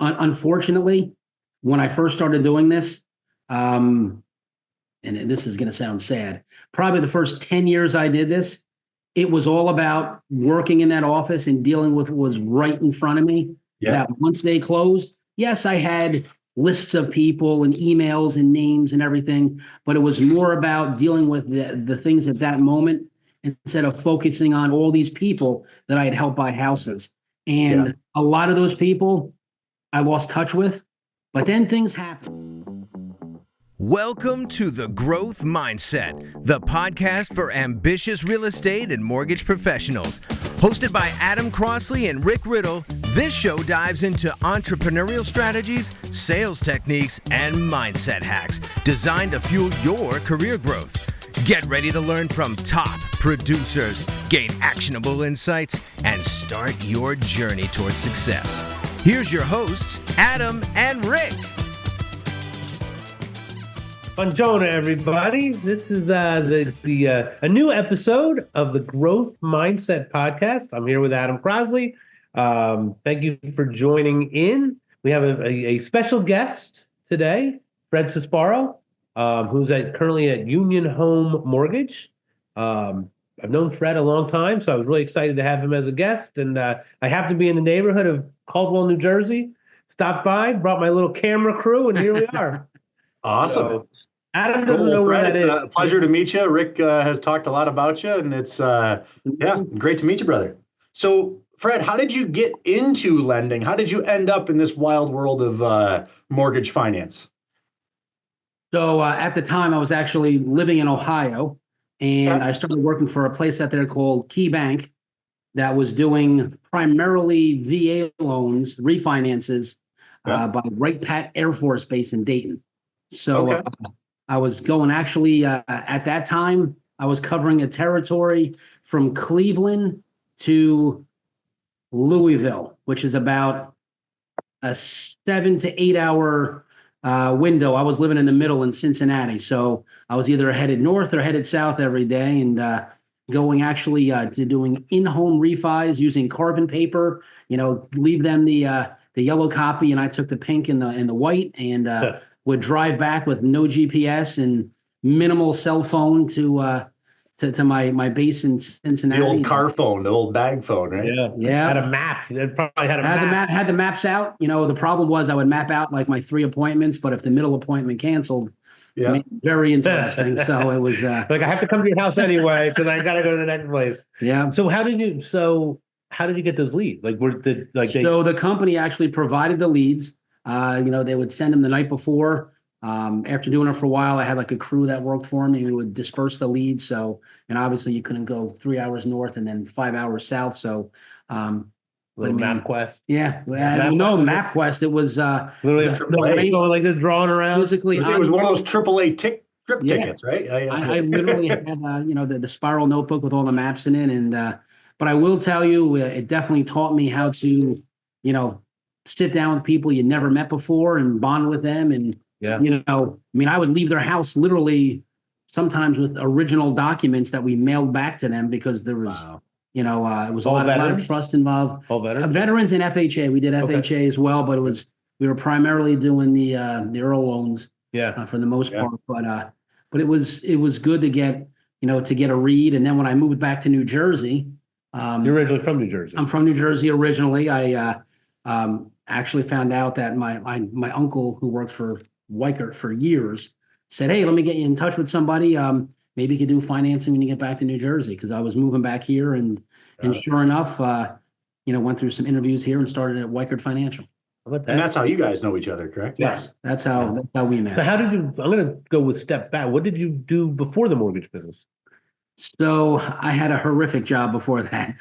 unfortunately, when I first started doing this, and this is going to sound sad, probably the first 10 years I did this, it was all about working in that office and dealing with what was right in front of me. Yeah. That once they closed, yes, I had lists of people and emails and names and everything, but it was more about dealing with the things at that moment instead of focusing on all these people that I had helped buy houses. And a lot of those people I lost touch with, but then things happened. Welcome to The Growth Mindset, the podcast for ambitious real estate and mortgage professionals. Hosted by Adam Crosley and Riddle, this show dives into entrepreneurial strategies, sales techniques, and mindset hacks designed to fuel your career growth. Get ready to learn from top producers, gain actionable insights, and start your journey towards success. Here's your hosts, Adam and Rick. Buongiorno, everybody. This is a new episode of the Growth Mindset Podcast. I'm here with Adam Crosley. Thank you for joining in. We have a special guest today, Fred Sisbarro, who's currently at Union Home Mortgage. I've known Fred a long time, so I was really excited to have him as a guest. And I happen to be in the neighborhood of Caldwell, New Jersey. Stopped by, brought my little camera crew, and here we are. Awesome. So, Adam doesn't know where that is. It's a pleasure to meet you. Rick has talked a lot about you, and it's great to meet you, brother. So, Fred, how did you get into lending? How did you end up in this wild world of mortgage finance? So at the time, I was actually living in Ohio, and I started working for a place out there called Key Bank that was doing primarily VA loans, refinances by Wright Pat Air Force Base in Dayton. So I was going actually at that time, I was covering a territory from Cleveland to Louisville, which is about a 7 to 8 hour window. I was living in the middle in Cincinnati. So I was either headed north or headed south every day, and going actually to doing in-home refis using carbon paper, leave them the yellow copy, and I took the pink and the white, and would drive back with no GPS and minimal cell phone to my base in Cincinnati. The old car phone, the old bag phone, right? Yeah. Had a map. It probably had a map. Had the maps out. The problem was I would map out like my 3 appointments, but if the middle appointment canceled, very interesting. So it was like, I have to come to your house anyway because I got to go to the next place. Yeah. So how did you get those leads? So the company actually provided the leads. They would send them the night before. After doing it for a while, I had like a crew that worked for me who would disperse the leads. So, and obviously you couldn't go 3 hours north and then 5 hours south. So, MapQuest. Yeah. MapQuest. It was literally going like this, drawing around. Basically, it was one of those AAA trip tickets, right? I literally had the spiral notebook with all the maps in it, and but I will tell you, it definitely taught me how to, sit down with people you never met before and bond with them. And, I would leave their house literally sometimes with original documents that we mailed back to them because there was, it was a lot of trust involved. All veterans? Veterans and FHA. We did FHA as well, but we were primarily doing the IRRRL loans for the most part. But it was good to get, to get a read. And then when I moved back to New Jersey. You're originally from New Jersey. I'm from New Jersey originally. I actually found out that my uncle, who worked for Weichert for years, said, "Hey, let me get you in touch with somebody. Maybe you could do financing when you get back to New Jersey," because I was moving back here, and sure enough, went through some interviews here and started at Weichert Financial. And that's how you guys know each other, correct? Yes, that's how we met. So how did you? I'm going to go with step back. What did you do before the mortgage business? So I had a horrific job before that.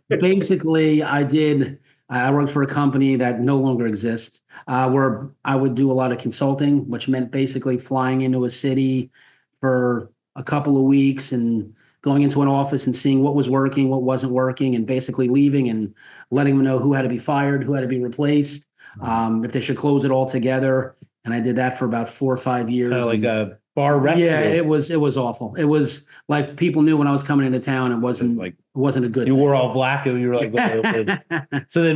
Basically, I worked for a company that no longer exists, where I would do a lot of consulting, which meant basically flying into a city for a couple of weeks and going into an office and seeing what was working, what wasn't working, and basically leaving and letting them know who had to be fired, who had to be replaced, if they should close it all together. And I did that for about 4 or 5 years. Kind of like far rescue. Yeah, it was awful. It was like people knew when I was coming into town. It wasn't a good You thing. wore all black and you were like, so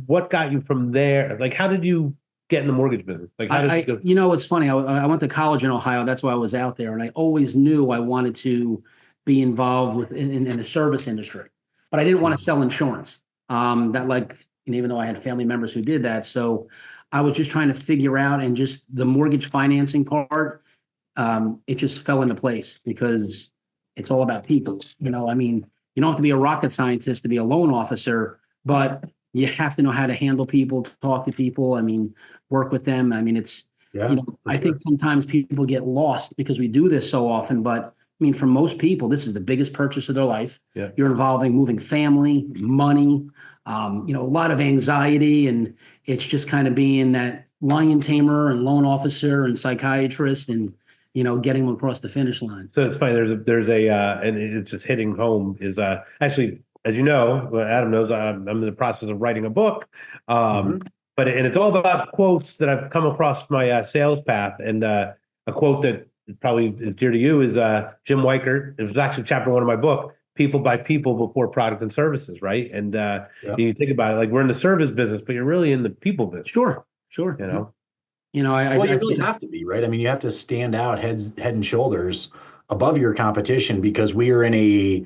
what got you from there? Like, how did you get in the mortgage business? Like, how did you go? You know, it's funny. I went to college in Ohio. That's why I was out there, and I always knew I wanted to be involved in the service industry, but I didn't want to sell insurance. Even though I had family members who did that, so I was just trying to figure out, and just the mortgage financing part, it just fell into place because it's all about people. You know, I mean, you don't have to be a rocket scientist to be a loan officer, but you have to know how to handle people, talk to people. I mean, work with them. I mean, I think sometimes people get lost because we do this so often, but I mean, for most people, this is the biggest purchase of their life. Yeah. You're involving moving family, money, a lot of anxiety, and it's just kind of being that lion tamer and loan officer and psychiatrist and, getting them across the finish line. So it's funny. And it's just hitting home is actually, as you know, Adam knows, I'm in the process of writing a book. But it's all about quotes that I've come across my sales path. And a quote that probably is dear to you is Jim Weichert. It was actually chapter 1 of my book, People by People Before Product and Services, right? And you think about it, like we're in the service business, but you're really in the people business. Sure. You really have to be, right? I mean, you have to stand out head and shoulders above your competition because we are in a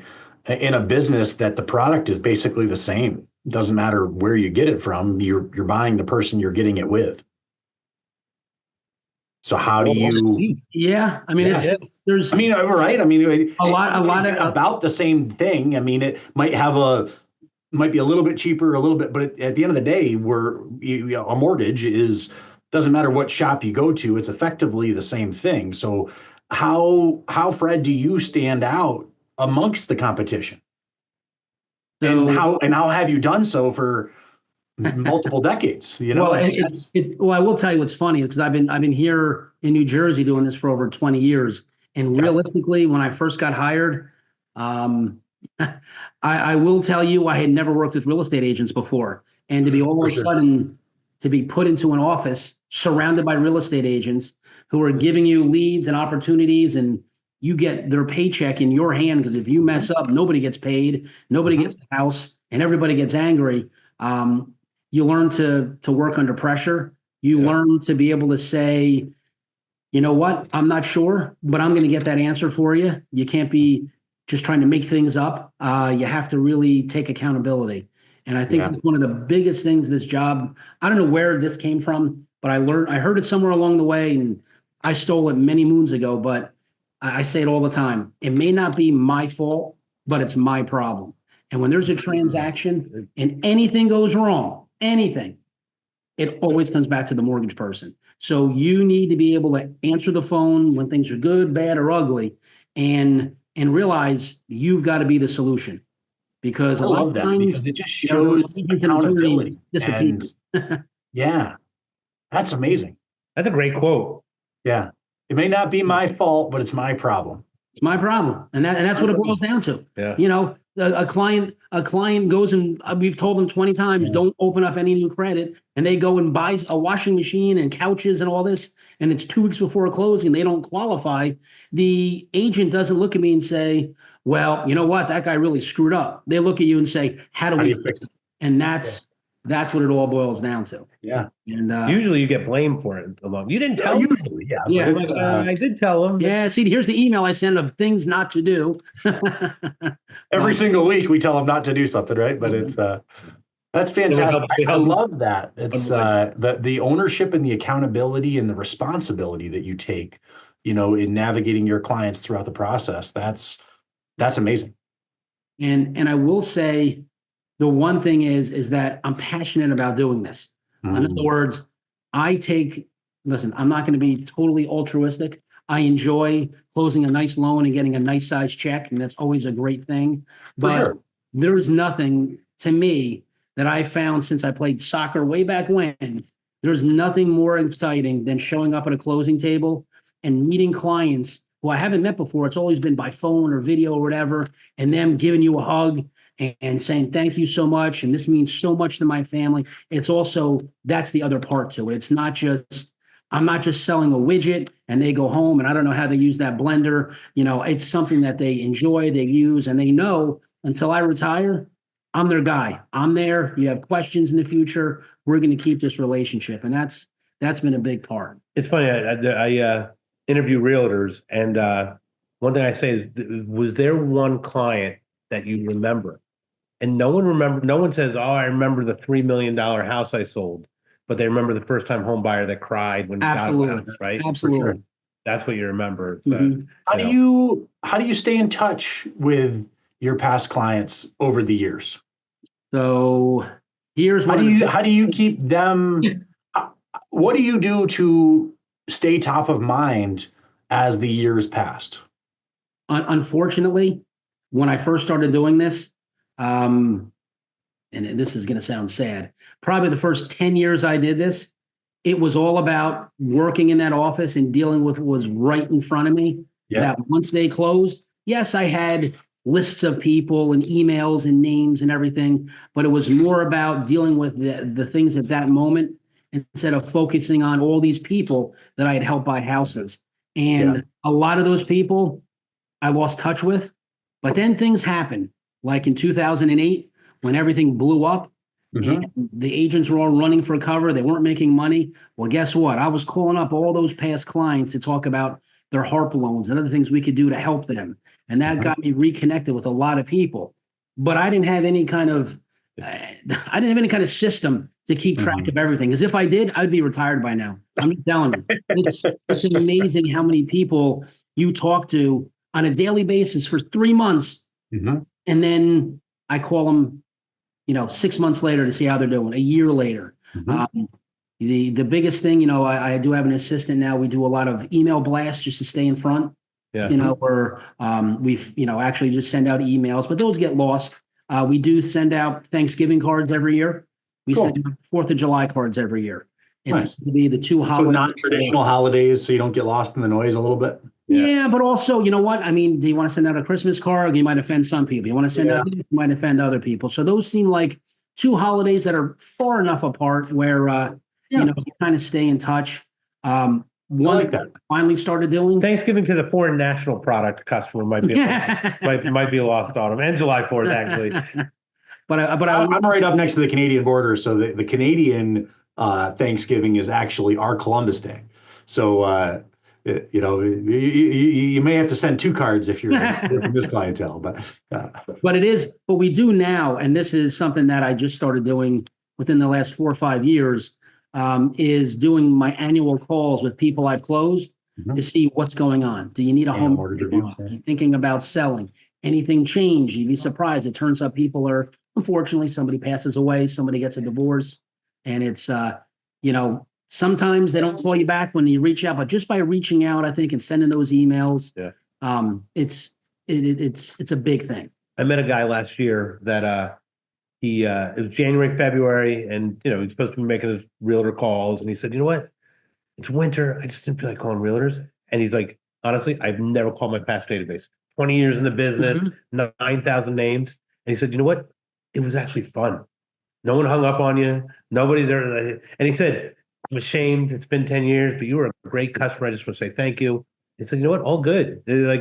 business that the product is basically the same. It doesn't matter where you get it from. You're buying the person you're getting it with. So how do you? Yeah, I mean, there's. I mean, right? I mean, a lot of about the same thing. I mean, it might be a little bit cheaper, a little bit, but at the end of the day, a mortgage doesn't matter what shop you go to, it's effectively the same thing. So how Fred, do you stand out amongst the competition? And how have you done so for multiple decades? Well, I will tell you what's funny is because I've been here in New Jersey doing this for over 20 years. And realistically, when I first got hired, I will tell you, I had never worked with real estate agents before. And to be all of a sudden to be put into an office surrounded by real estate agents who are giving you leads and opportunities, and you get their paycheck in your hand, because if you mess up, nobody gets paid, nobody gets the house, and everybody gets angry. You learn to work under pressure. You learn to be able to say, you know what, I'm not sure, but I'm going to get that answer for you. You can't be just trying to make things up. You have to really take accountability. And I think that's one of the biggest things this job, I don't know where this came from, but I heard it somewhere along the way, and I stole it many moons ago, but I say it all the time. It may not be my fault, but it's my problem. And when there's a transaction and anything goes wrong, it always comes back to the mortgage person. So you need to be able to answer the phone when things are good, bad, or ugly, and realize you've got to be the solution. Because I love that, because it just shows accountability. And that's amazing. That's a great quote. Yeah. It may not be my fault, but it's my problem. It's my problem. And that's what it boils down to. Yeah. A client goes and we've told them 20 times, don't open up any new credit. And they go and buy a washing machine and couches and all this. And it's 2 weeks before closing. They don't qualify. The agent doesn't look at me and say, well, you know what? That guy really screwed up. They look at you and say, how do we fix it? And that's what it all boils down to. Yeah. And usually you get blamed for it. You didn't tell him. Usually, I did tell him. Yeah. See, here's the email I send of things not to do. Every single week we tell them not to do something, right? But it's that's fantastic. I love that. It's the ownership and the accountability and the responsibility that you take, in navigating your clients throughout the process. That's amazing. And I will say, the one thing is that I'm passionate about doing this. In other words, listen, I'm not going to be totally altruistic. I enjoy closing a nice loan and getting a nice size check, and that's always a great thing. But there is nothing to me that I found since I played soccer way back when. There's nothing more exciting than showing up at a closing table and meeting clients who I haven't met before. It's always been by phone or video or whatever, and them giving you a hug and saying, thank you so much. And this means so much to my family. It's also, that's the other part to it. It's not just I'm not just selling a widget and they go home and I don't know how they use that blender. It's something that they enjoy, they use, and they know until I retire, I'm their guy. I'm there. You have questions in the future, we're going to keep this relationship. And that's been a big part. It's funny. I interview realtors, and one thing I say is, was there one client that you remember? And no one says, oh, I remember the $3 million house I sold, but they remember the first time home buyer that cried when he got the house, right? Absolutely. For sure. That's what you remember. So, Mhm. How do you stay in touch with your past clients over the years? So here's how do you keep them? What do you do to stay top of mind as the years passed? Unfortunately, when I first started doing this, and this is going to sound sad, probably the first 10 years I did this, it was all about working in that office and dealing with what was right in front of me. Yeah. That once they closed, yes, I had lists of people and emails and names and everything, but it was more about dealing with the things at that moment instead of focusing on all these people that I had helped buy houses. And a lot of those people I lost touch with, but then things happened. Like in 2008, when everything blew up, and the agents were all running for cover. They weren't making money. Well, guess what? I was calling up all those past clients to talk about their HARP loans and other things we could do to help them. And that got me reconnected with a lot of people. But I didn't have any kind of system to keep track of everything. Because if I did, I'd be retired by now. I'm just telling you. It's amazing how many people you talk to on a daily basis for 3 months. And then I call them 6 months later to see how they're doing, a year later. The biggest thing, I do have an assistant now. We do a lot of email blasts just to stay in front. Where we've, actually just send out emails, but those get lost. We do send out Thanksgiving cards every year. We send out 4th of July cards every year. It's to be the two holidays. So not traditional holidays, so you don't get lost in the noise a little bit. Yeah, but also, you know what? I mean, do you want to send out a Christmas card? You might offend some people. You want to send out, you might offend other people. So those seem like two holidays that are far enough apart where, you kind of stay in touch. One like that. Finally started doing. Thanksgiving to the foreign national product customer might be might be lost on them, and July 4th actually. But I'm right up next to the Canadian border, so the Canadian Thanksgiving is actually our Columbus Day. So you may have to send 2 cards if you're from this clientele, but it is. But we do now, and this is something that I just started doing within the last 4 or 5 years. Is doing my annual calls with people I've closed to see what's going on. Do you need a home mortgage review? Are you thinking about selling? Anything changed? You'd be surprised. It turns out people are, unfortunately, somebody passes away, somebody gets a divorce, and it's sometimes they don't call you back when you reach out, but just by reaching out, I think, and sending those emails, it's a big thing. I met a guy last year that it was January, February, and he's supposed to be making his realtor calls, and he said, you know what? It's winter. I just didn't feel like calling realtors. And he's like, honestly, I've never called my past database. 20 years in the business, 9,000 names. And he said, you know what? It was actually fun. No one hung up on you. Nobody there. And he said, I'm ashamed. It's been 10 years, but you were a great customer. I just want to say thank you. He said, you know what? All good. Like,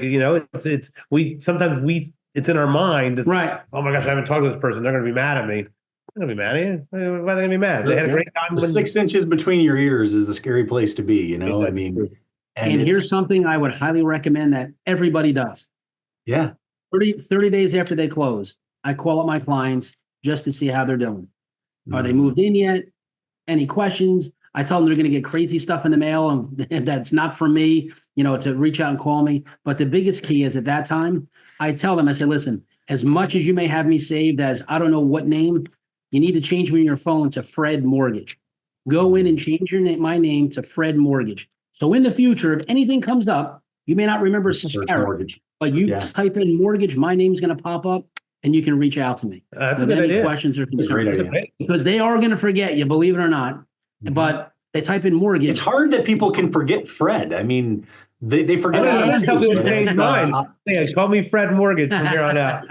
it's in our mind. Right. Oh my gosh, I haven't talked to this person. They're going to be mad at me. They're going to be mad at you. Why are they going to be mad? They had a great time. The 6 inches between your ears is a scary place to be, I mean. And here's something I would highly recommend that everybody does. Yeah. 30 days after they close, I call up my clients just to see how they're doing. Are they moved in yet? Any questions? I tell them they're going to get crazy stuff in the mail and that's not from me, to reach out and call me. But the biggest key is at that time, I tell them, I say, listen, as much as you may have me saved as I don't know what name, you need to change me in your phone to Fred Mortgage. Go in and change my name to Fred Mortgage. So in the future, if anything comes up, you may not remember Sisbarro, but you type in mortgage, my name's going to pop up and you can reach out to me with any questions or concerns. Because they are going to forget you, believe it or not. But they type in mortgage. It's hard that people can forget Fred. I mean, They forget. I'm Adam, gonna too. help you change mine. Yeah, call me Fred Mortgage from here on out.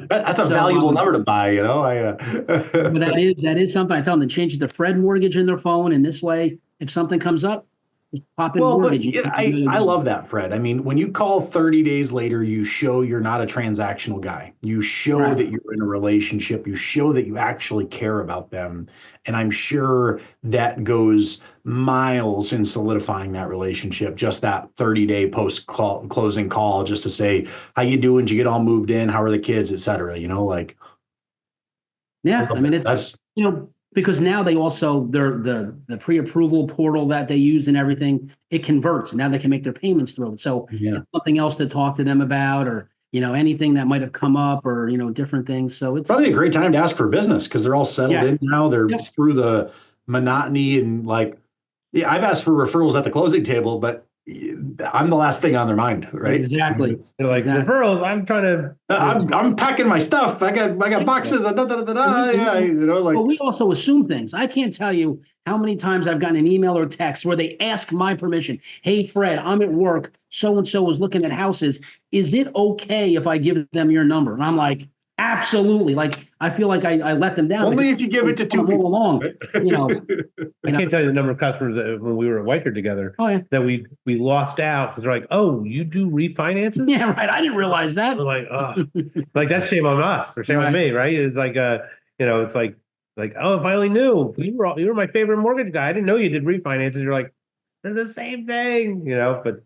That's a So, valuable number to buy, you know. but that is something. I tell them to change it to Fred Mortgage in their phone, and this way, if something comes up, just pop in Well, but mortgage. yeah, I love that, Fred. I mean, when you call 30 days later, you show you're not a transactional guy. You show Right. that you're in a relationship. You show that you actually care about them. And I'm sure that goes miles in solidifying that relationship. Just that 30-day closing call, just to say, how you doing? Did you get all moved in? How are the kids, et cetera? You know, like, Yeah, I mean, that's because now they also the pre-approval portal that they use and everything, it converts. Now they can make their payments through it. So yeah. something else to talk to them about, or anything that might have come up, or different things. So it's Probably a great time to ask for business because they're all settled Yeah. in now. They're Yep. through the monotony and like, yeah, I've asked for referrals at the closing table, but I'm the last thing on their mind, right? Exactly. They're like, Exactly. referrals, I'm trying to. I'm packing my stuff. I got boxes. Yeah, you know, like. But we also assume things. I can't tell you how many times I've gotten an email or text where they ask my permission. Hey, Fred, I'm at work. So and so is looking at houses. Is it okay if I give them your number? And I'm like, absolutely. Like, I feel like I let them down. Only if you give it to two all people. along. I can't tell you the number of customers that when we were at Weicker together Oh yeah. that we lost out because they're like, oh, you do refinances? Yeah, right. I didn't realize that. We're like, oh, like that's shame on us or shame on me, right? It's like, it's like, oh, if I only knew you were my favorite mortgage guy. I didn't know you did refinances. You're like, they're the same thing, but.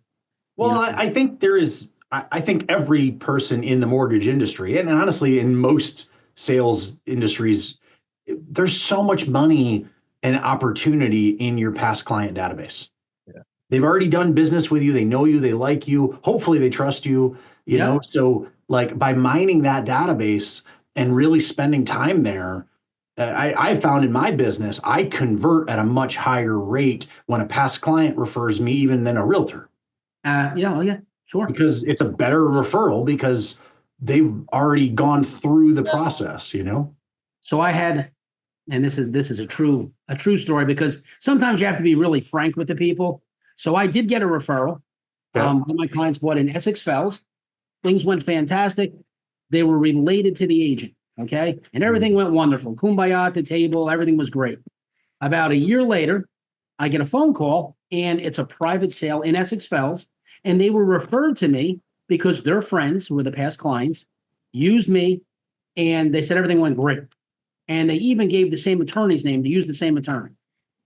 Well, I think there is. I think every person in the mortgage industry, and honestly, in most sales industries, there's so much money and opportunity in your past client database. Yeah. They've already done business with you. They know you. They like you. Hopefully, they trust you. You know, so like by mining that database and really spending time there. I found in my business, I convert at a much higher rate when a past client refers me even than a realtor. Yeah, sure. Because it's a better referral because they've already gone through the process, So I had, and this is a true story, because sometimes you have to be really frank with the people. So I did get a referral. Yeah. One of my clients bought in Essex Fells. Things went fantastic. They were related to the agent. Okay. And everything went wonderful. Kumbaya at the table. Everything was great. About a year later, I get a phone call, and it's a private sale in Essex Fells. And they were referred to me because their friends, who were the past clients, used me, and they said everything went great. And they even gave the same attorney's name to use the same attorney.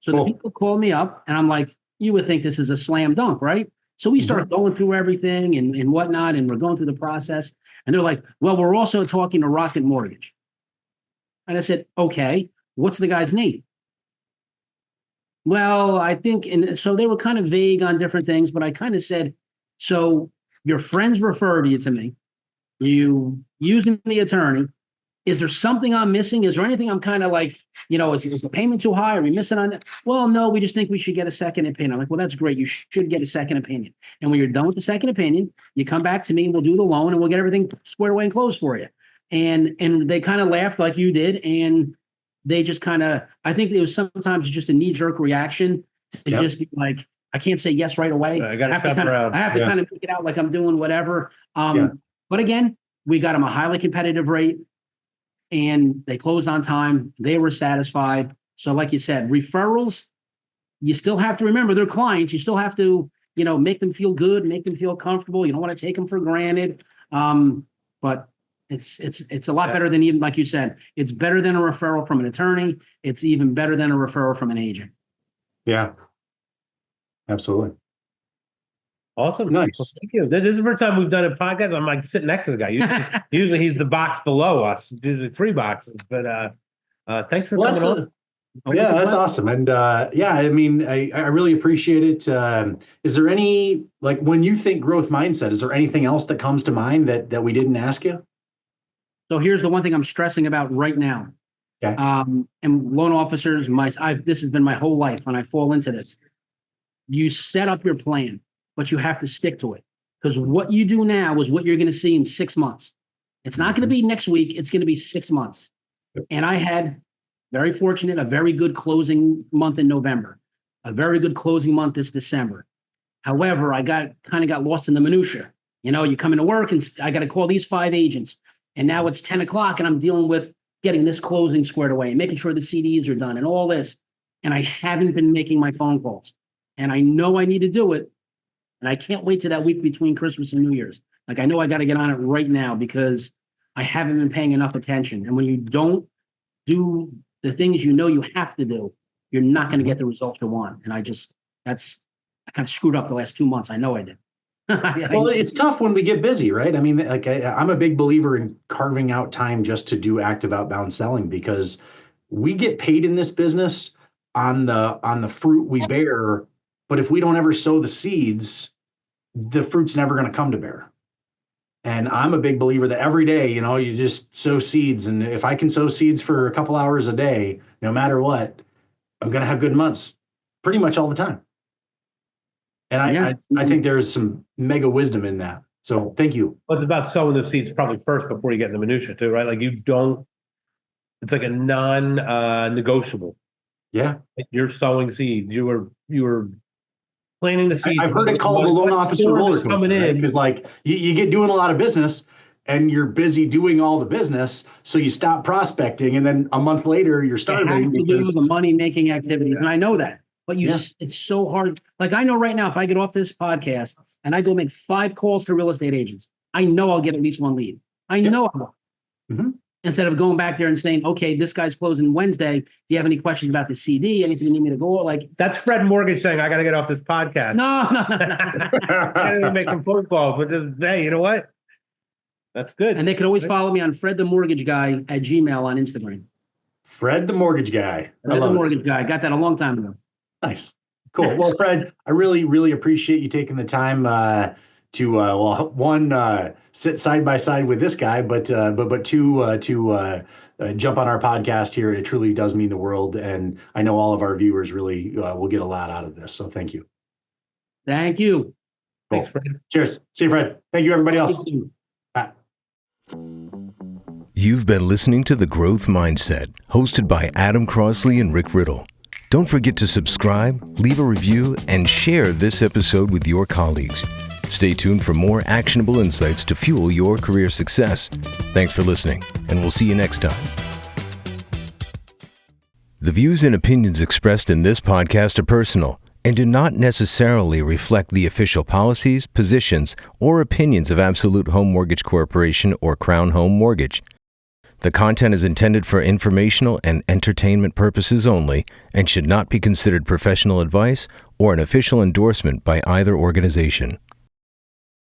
So Cool. the people called me up, and I'm like, you would think this is a slam dunk, right? So we start going through everything and whatnot, and we're going through the process. And they're like, well, we're also talking to Rocket Mortgage. And I said, okay, what's the guy's name? Well, I think, and so they were kind of vague on different things, but I kind of said, so your friends referred you to me, you using the attorney. Is there something I'm missing? Is there anything I'm kind of like, is the payment too high? Are we missing on that? Well, no, we just think we should get a second opinion. I'm like, well, that's great. You should get a second opinion. And when you're done with the second opinion, you come back to me and we'll do the loan and we'll get everything squared away and closed for you. And they kind of laughed like you did. And they just kind of, I think it was sometimes just a knee-jerk reaction to just be like, I can't say yes right away. I have to kind of make it out like I'm doing whatever. But again, we got them a highly competitive rate, and they closed on time. They were satisfied. So like you said, referrals, you still have to remember they're clients. You still have to, make them feel good, make them feel comfortable. You don't want to take them for granted. But it's a lot better than, even like you said, it's better than a referral from an attorney. It's even better than a referral from an agent. Yeah. Absolutely. Awesome. Nice. Well, thank you. This is the first time we've done a podcast. I'm like sitting next to the guy. Usually he's the box below us, usually 3 boxes. But thanks for coming on. Yeah, that's awesome. And I mean, I really appreciate it. Is there any, like, when you think growth mindset, is there anything else that comes to mind that we didn't ask you? So here's the one thing I'm stressing about right now. Okay. And loan officers, this has been my whole life, and I fall into this. You set up your plan, but you have to stick to it, because what you do now is what you're going to see in 6 months. It's not going to be next week. It's going to be 6 months. And I had, very fortunate, a very good closing month in November, a very good closing month this December. However, I kind of got lost in the minutia. You come into work and I got to call these 5 agents, and now it's 10 o'clock and I'm dealing with getting this closing squared away and making sure the CDs are done and all this. And I haven't been making my phone calls, and I know I need to do it. And I can't wait to that week between Christmas and New Year's. Like, I know I got to get on it right now because I haven't been paying enough attention. And when you don't do the things you have to do, you're not going to get the results you want. And I kind of screwed up the last 2 months. I know I did. Well, it's tough when we get busy, right? I mean, like I'm a big believer in carving out time just to do active outbound selling, because we get paid in this business on the fruit we bear. But if we don't ever sow the seeds, the fruit's never going to come to bear. And I'm a big believer that every day, you just sow seeds. And if I can sow seeds for a couple hours a day, no matter what, I'm going to have good months pretty much all the time. And I think there's some mega wisdom in that. So thank you. Well, it's about sowing the seeds probably first before you get in the minutia too, right? Like it's like a non-negotiable. Yeah. You're sowing seeds. You were planting the seeds. I've heard it called the loan officer roller coaster, right? Because like you get doing a lot of business and you're busy doing all the business, so you stop prospecting, and then a month later you're starving because the money making activities. And I know that, but it's so hard. Like, I know right now, if I get off this podcast and I go make 5 calls to real estate agents, I know I'll get at least 1 lead. I know I will. Mm-hmm. Instead of going back there and saying, okay, this guy's closing Wednesday. Do you have any questions about the CD? Anything you need me to go? Like, that's Fred Mortgage saying, I got to get off this podcast. No. I can't even make some phone calls, but just, hey, you know what? That's good. And they can always follow me on Fred the Mortgage Guy at Gmail on Instagram. Fred the Mortgage Guy. Fred the Mortgage Guy. I got that a long time ago. Nice. Cool. Well, Fred, I really, really appreciate you taking the time to sit side by side with this guy, but to jump on our podcast here. It truly does mean the world, and I know all of our viewers really will get a lot out of this. So thank you. Thank you. Cool. Thanks, Fred. Cheers. See you, Fred. Thank you, everybody else. Bye. You've been listening to The Growth Mindset, hosted by Adam Crosley and Rick Riddle. Don't forget to subscribe, leave a review, and share this episode with your colleagues. Stay tuned for more actionable insights to fuel your career success. Thanks for listening, and we'll see you next time. The views and opinions expressed in this podcast are personal and do not necessarily reflect the official policies, positions, or opinions of Absolute Home Mortgage Corporation or Crown Home Mortgage. The content is intended for informational and entertainment purposes only and should not be considered professional advice or an official endorsement by either organization.